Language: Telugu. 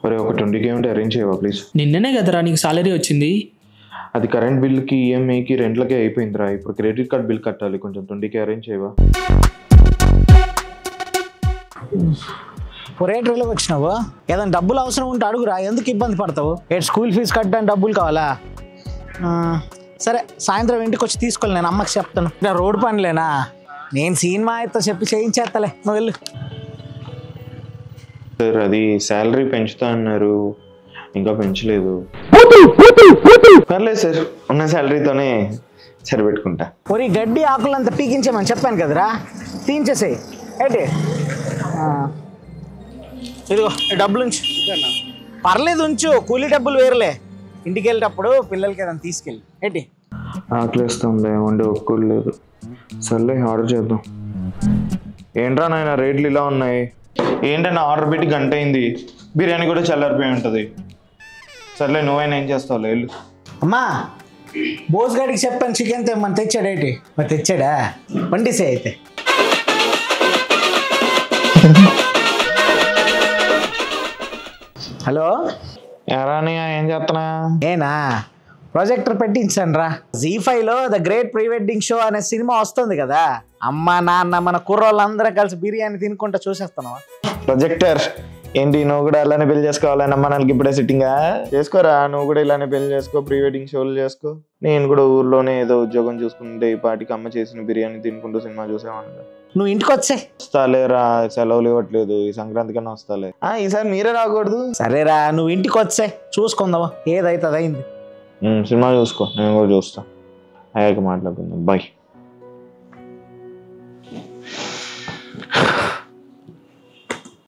మరి ఒక 20K ఉంటే అరేంజ్ చేయవా ప్లీజ్? నిన్ననే కదరా నీకు సాలరీ వచ్చింది. అది కరెంట్ బిల్కి, ఈఎంఐకి, రెంట్లకే అయిపోయిందిరా. ఇప్పుడు క్రెడిట్ కార్డ్ బిల్ కట్టాలి. కొంచెం 20K అరేంజ్ చేయవా? రేట్రీలోకి వచ్చినావు, ఏదైనా డబ్బులు అవసరం ఉంటే అడుగురా, ఎందుకు ఇబ్బంది పడతావు? స్కూల్ ఫీజు కట్టడానికి డబ్బులు కావాలా? సరే సాయంత్రం ఇంటికి వచ్చి తీసుకోవాలి, నేను అమ్మకి చెప్తాను. రోడ్డు పనిలేనా? నేను సినిమా అయితే చెప్పి చేయించేస్తలే, నువ్వు వెళ్ళు. సార్ అది శాలరీ పెంచుతా అన్నారు, ఇంకా పెంచలేదు. పర్లేదు సార్, ఉన్న శాలరీతోనే సరిపెట్టుకుంటా. ఒరి గడ్డి ఆకులంతా పీకించామని చెప్పాను కదరా, తీయించేసేయి. ఏంటి ఇదిగో డబ్బులు ఉంచు. పర్లేదు ఉంచు, కూలీ డబ్బులు వేరులే. ఇంటికి వెళ్ళేటప్పుడు పిల్లలకి ఏదైనా తీసుకెళ్ళి. ఏంటి ఆకలిస్తుంది, వండే ఒక్కడు లేదు. సర్లే ఆర్డర్ చేద్దాం. ఏంట్రా నాయన రేట్లు ఇలా ఉన్నాయి? ఏంటన్నా ఆర్డర్ పెట్టి గంట అయింది, బిర్యానీ కూడా చల్లారిపోయి ఉంటుంది. సర్లే నువ్వైనా ఏం చేస్తావు వెళ్ళు. అమ్మా బోస్గాడికి చెప్పాను చికెన్ తెమ్మని, తెచ్చాడు. ఏంటి మరి తెచ్చాడా? వండిసే అయితే. హలో ఎరాని ఏం చేస్తున్నా? నేనా ప్రాజెక్టర్ పెట్టించాను రా. జీ5లో the great pre wedding show అనే సినిమా వస్తుంది కదా. అమ్మ నాన్న మన కుర్రోళ్ళందరూ కలిసి బిర్యానీ తినుకుంటా చూసేస్తున్నావా? ప్రొజెక్టర్ ఏంటి, నువ్వు కూడా అలానే పెళ్లి చేసుకోవాలని అమ్మ నాన్నకి ఇప్పుడే సిట్టింగా? చేసుకోరా, నువ్వు కూడా ఇలానే పెళ్లి చేసుకో, ప్రీ వెడ్డింగ్ షోలు చేసుకో. నేను కూడా ఊర్లోనే ఏదో ఉద్యోగం చూసుకుంటే ఈ పాటికి అమ్మ చేసిన బిర్యానీ తినుకుంటూ సినిమా చూసేవాడిని. నువ్వు ఇంటికి వచ్చే. వస్తాలేరా, సెలవులు ఇవ్వట్లేదు, ఈ సంక్రాంతి కన్నా వస్తాలే. ఈసారి మీరే రాకూడదు? సరేరా నువ్వు ఇంటికి వచ్చే, చూసుకుందావా ఏదైతే అదైంది. సినిమా చూసుకో, నేను కూడా చూస్తా. అయ్యాక మాట్లాడుకుందాం. బాయ్.